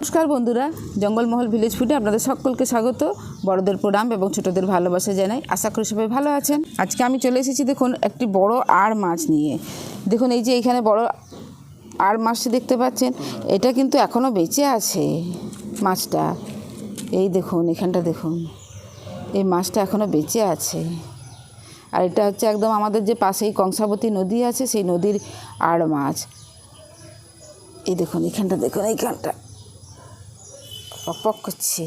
নমস্কার বন্ধুরা, জঙ্গলমহল ভিলেজ ফুডে আপনাদের সকলকে স্বাগত। বড়দের প্রণাম এবং ছোটদের ভালোবাসা জানাই। আশা করি সবাই ভালো আছেন। আজকে আমি চলে এসেছি দেখুন একটি বড় আড় মাছ নিয়ে। দেখুন এই যে এখানে বড় আড় মাছটি দেখতে পাচ্ছেন, এটা কিন্তু এখনও বেঁচে আছে মাছটা। এই দেখুন এখানটা দেখুন, এই মাছটা এখনও বেঁচে আছে। আর এটা হচ্ছে একদম আমাদের যে পাশেই কংসাবতী নদী আছে, সেই নদীর আড় মাছ। এই দেখুন এখানটা দেখুন, এইখানটা পক করছে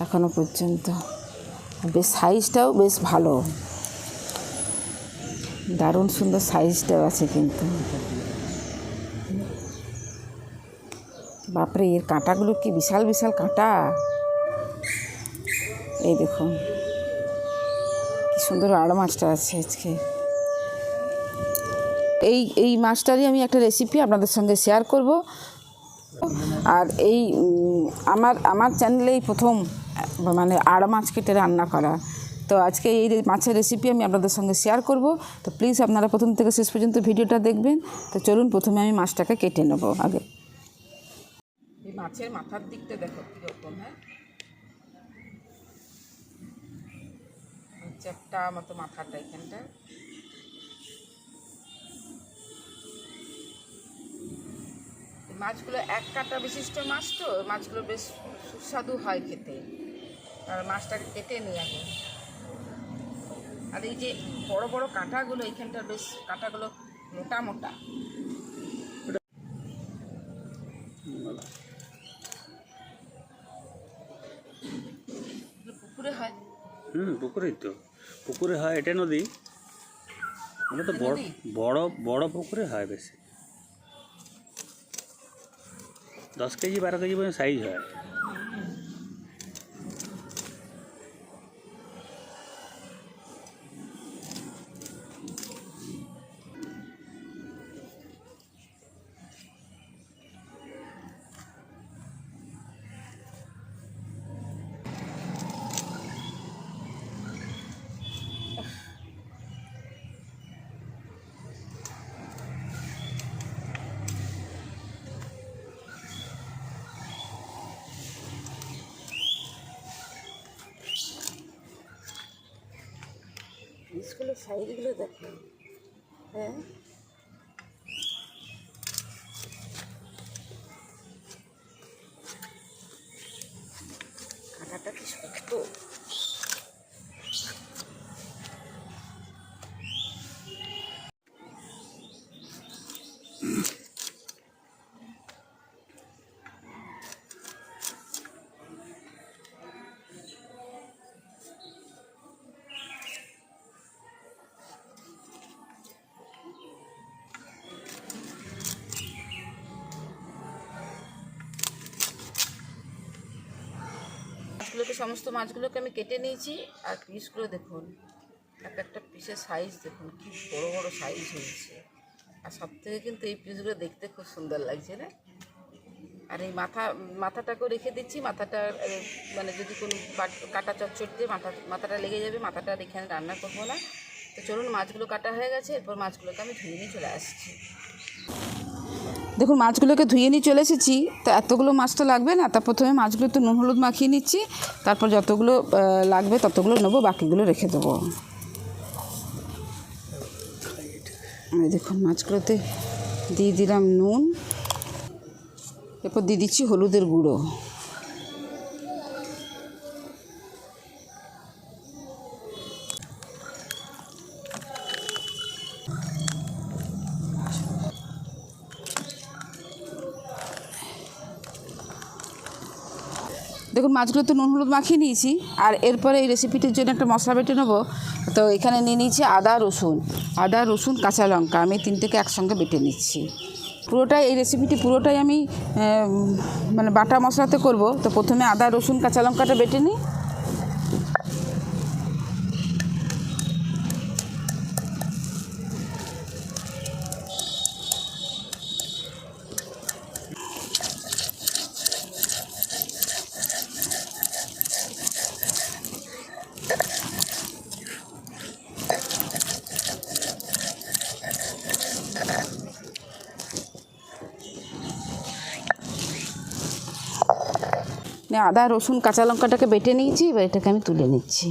এখনো পর্যন্ত। বেশ সাইজটাও বেশ ভালো, দারুণ সুন্দর সাইজটাও আছে কিন্তু। বাপরে, এর কাঁটাগুলো কি বিশাল বিশাল কাঁটা। এই দেখুন কি সুন্দর আড় মাছটা আছে আজকে। এই মাছটারই আমি একটা রেসিপি আপনাদের সঙ্গে শেয়ার করব। আর এই আমার চ্যানেলেই প্রথম মানে আড় মাছ কেটে রান্না করা। তো আজকে এই মাছের রেসিপি আমি আপনাদের সঙ্গে শেয়ার করব। তো প্লিজ আপনারা প্রথম থেকে শেষ পর্যন্ত ভিডিওটা দেখবেন। তো চলুন প্রথমে আমি মাছটাকে কেটে নেব। আগে এই মাছের মাথার দিকটা দেখো কীরকম, হ্যাঁ চ্যাপটা মতো মাথাটা এখানটা। মাছগুলো এক কাঁটা বিশিষ্ট মাছ, তো মাছগুলো বেশ সুস্বাদু হয় খেতে। আর মাছটাকে কেটে নিই আগে। আর এই যে বড় বড় কাঁটাগুলো এইখানটা, বেশ কাঁটাগুলো মোটা মোটা। পুকুরে হয়। পুকুরেই তো, পুকুরে হয়। এটা নদী, ওটা তো বড় বড় পুকুরে হয় বেশি। 10 কেজি 12 কেজি পর্যন্ত সাইজ হয়। পিসগুলো সাইডগুলো দেখুন, হ্যাঁ কাঁটাটা কি শক্ত। মাছগুলোকে, সমস্ত মাছগুলোকে আমি কেটে নিয়েছি। আর পিসগুলো দেখুন, একটা পিসের সাইজ দেখুন কি বড় বড় সাইজ হয়েছে। আর সব থেকে কিন্তু এই পিসগুলো দেখতে খুব সুন্দর লাগছে না। আর এই মাথাটাকেও রেখে দিচ্ছি। মাথাটা মানে যদি কোনো কাটা চচ্চড় দিয়ে মাথাটা লেগে যাবে, মাথাটা এখানে রান্না করবো না। তো চলুন, মাছগুলো কাটা হয়ে গেছে, এরপর মাছগুলোকে আমি ধুয়ে নিয়ে চলে আসছি। দেখুন মাছগুলোকে ধুয়ে নিয়ে চলে এসেছি। তা এতগুলো মাছ তো লাগবে না, তা প্রথমে মাছগুলো তো নুন হলুদ মাখিয়ে নিচ্ছি। তারপর যতগুলো লাগবে ততগুলো নেবো, বাকিগুলো রেখে দেবো। দেখুন মাছগুলোতে দিয়ে দিলাম নুন, এরপর দিয়ে দিচ্ছি হলুদের গুঁড়ো। দেখুন মাছগুলো তো নুন হলুদ মাখিয়ে নিয়েছি। আর এরপরে এই রেসিপিটির জন্য একটা মশলা বেটে নেবো। তো এখানে নিয়ে নিয়েছি আদা রসুন কাঁচা লঙ্কা। আমি তিনটেকে একসঙ্গে বেটে নিচ্ছি। পুরোটাই এই রেসিপিটি পুরোটাই আমি মানে বাটা মশলাতে করব। তো প্রথমে আদা রসুন কাঁচা লঙ্কাটা বেটে নিই। আদা রসুন কাঁচা লঙ্কাটাকে বেটে নিয়েছি, এবার এটাকে আমি তুলে নিচ্ছি।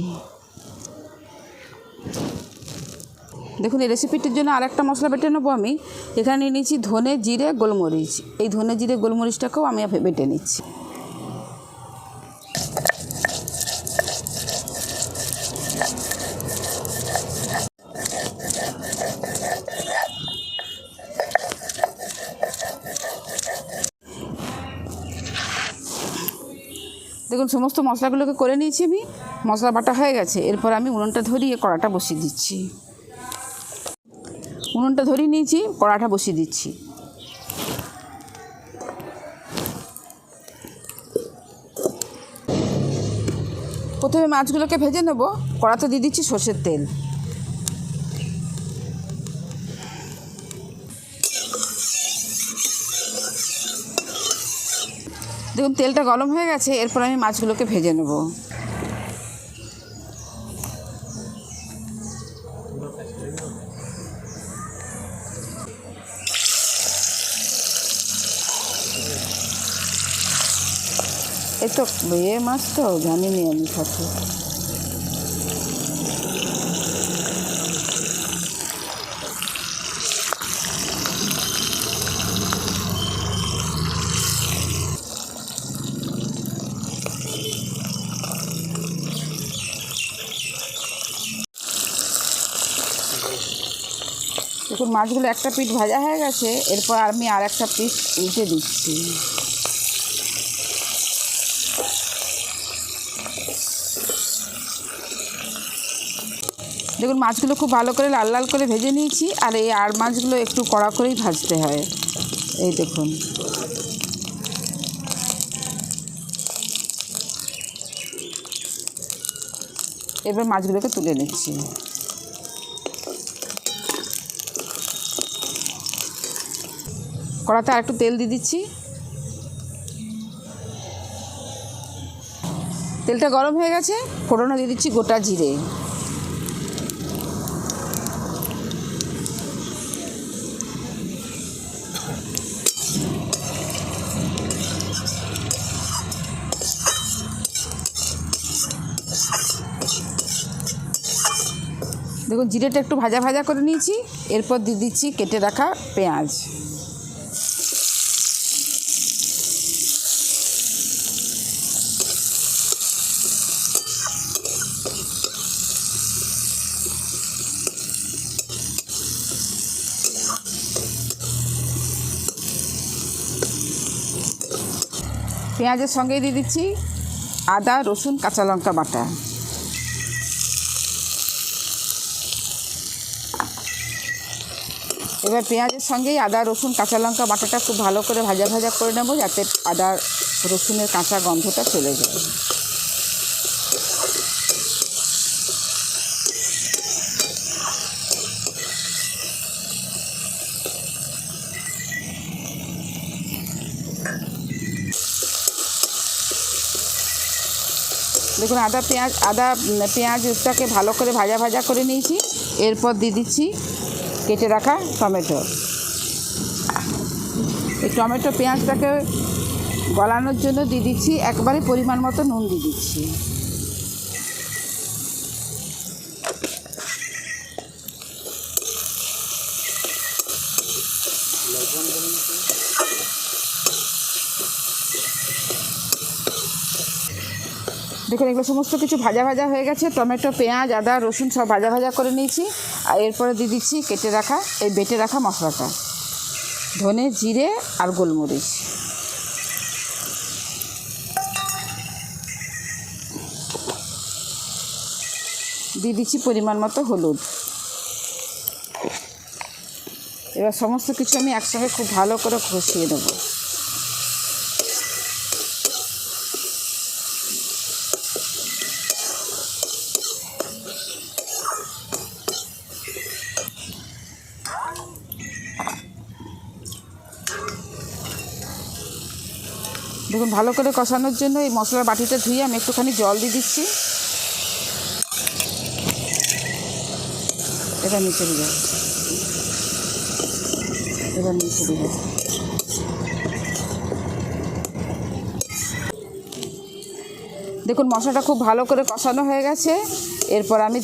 দেখুন এই রেসিপিটির জন্য আরেকটা মশলা বেটে নেবো আমি। এখানে নিয়ে নিয়েছি ধনে জিরে গোলমরিচ। এই ধনে জিরে গোলমরিচটাকেও আমি বেটে নিচ্ছি। দেখুন সমস্ত মশলাগুলোকে করে নিয়েছি আমি, মশলা বাটা হয়ে গেছে। এরপর আমি উনুনটা ধরিয়ে কড়াটা বসিয়ে দিচ্ছি। উনুনটা ধরিয়ে নিয়েছি, কড়াটা বসিয়ে দিচ্ছি। প্রথমে মাছগুলোকে ভেজে নেব। কড়াতে দিয়ে দিচ্ছি সর্ষের তেল। দেখুন তেলটা গরম হয়ে গেছে, এরপর আমি মাছগুলোকে ভেজে নেব। এই তো মাছ তো জানিনি আমি সাথে। দেখুন মাছগুলো একটা পিঠ ভাজা হয়ে গেছে, এরপর আমি আর একটা পিস উল্টে দিচ্ছি। দেখুন মাছগুলো খুব ভালো করে লাল লাল করে ভেজে নিয়েছি, আর এই মাছগুলো একটু কড়া করেই ভাজতে হয়। এই দেখুন এবার মাছগুলোকে তুলে নিচ্ছি। কড়াতে আর একটু তেল দিয়ে দিচ্ছি। তেলটা গরম হয়ে গেছে, ফোড়নে দিয়ে দিচ্ছি গোটা জিরে। দেখুন জিরেটা একটু ভাজা ভাজা করে নিয়েছি, এরপর দিয়ে দিচ্ছি কেটে রাখা পেঁয়াজ। পেঁয়াজের সঙ্গে দিয়ে দিচ্ছি আদা রসুন কাঁচা লঙ্কা বাটা। এবার পেঁয়াজের সঙ্গেই আদা রসুন কাঁচা লঙ্কা বাটাটা খুব ভালো করে ভাজা ভাজা করে নেব, যাতে আদা রসুনের কাঁচা গন্ধটা চলে যায়। দেখুন পেঁয়াজটাকে ভালো করে ভাজা ভাজা করে নিয়েছি। এরপর দিয়ে দিচ্ছি কেটে রাখা টমেটো। এই টমেটো পেঁয়াজটাকে গলানোর জন্য দিয়ে দিচ্ছি একবারে পরিমাণ মতো নুন দিয়ে দিচ্ছি। দেখুন এগুলো সমস্ত কিছু ভাজা ভাজা হয়ে গেছে। টমেটো পেঁয়াজ আদা রসুন সব ভাজা ভাজা করে নিয়েছি। আর এরপরে দিয়ে দিচ্ছি কেটে রাখা এই বেটে রাখা মশলাটা, ধনে জিরে আর গোলমরিচ। দিয়ে দিচ্ছি পরিমাণ মতো হলুদ। এবার সমস্ত কিছু আমি একসঙ্গে খুব ভালো করে কষিয়ে দেবো। দেখুন ভালো করে কষানোর জন্য এই মশলার বাটিটা ধুয়ে আমি একটুখানি জল দিয়ে দিচ্ছি। এবার নিচে দিয়ে দেখুন মশলাটা খুব ভালো করে কষানো হয়ে গেছে। এরপর আমি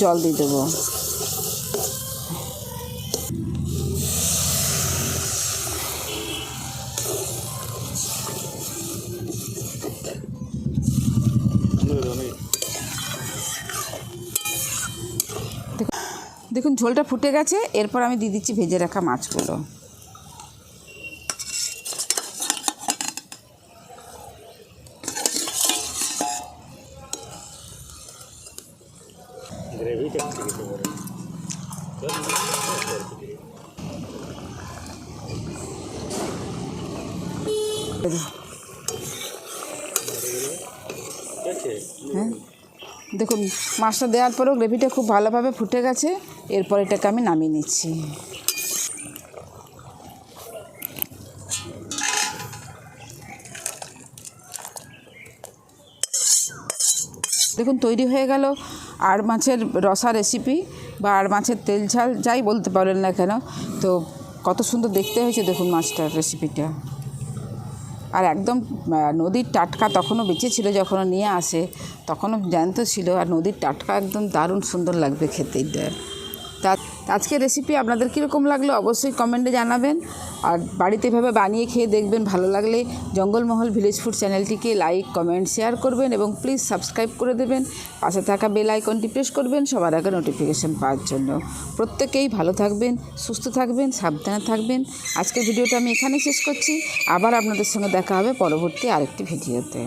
জল দিয়ে দেবো। দেখুন ঝোলটা ফুটে গেছে। এরপর আমি দিয়ে দিচ্ছি ভেজে রাখা মাছগুলো। গ্রেভিটা কিছু করে হ্যাঁ, দেখুন মাছটা দেওয়ার পরেও গ্রেভিটা খুব ভালোভাবে ফুটে গেছে। এরপর এটাকে আমি নামিয়ে নিচ্ছি। দেখুন তৈরি হয়ে গেল আড় মাছের রসা রেসিপি বা আড় মাছের তেল ঝাল, যাই বলতে পারেন না কেন। তো কত সুন্দর দেখতে হয়েছে দেখুন মাছটার রেসিপিটা। আর একদম নদীর টাটকা, তখনও বেঁচে ছিল যখন নিয়ে আসে, তখনও জ্যান্ত ছিল। আর নদীর টাটকা একদম দারুণ সুন্দর লাগবে খেতে। তা আজকের রেসিপি আপনাদের কীরকম লাগলো অবশ্যই কমেন্টে জানাবেন। আর বাড়িতে এভাবে বানিয়ে খেয়ে দেখবেন। ভালো লাগলে জঙ্গলমহল ভিলেজ ফুড চ্যানেলটিকে লাইক, কমেন্ট, শেয়ার করবেন এবং প্লিজ সাবস্ক্রাইব করে দেবেন। পাশে থাকা বেল আইকনটি প্রেস করবেন সবার আগে নোটিফিকেশান পাওয়ার জন্য। প্রত্যেকেই ভালো থাকবেন, সুস্থ থাকবেন, সাবধানে থাকবেন। আজকের ভিডিওটা আমি এখানেই শেষ করছি। আবার আপনাদের সঙ্গে দেখা হবে পরবর্তী আরেকটি ভিডিওতে।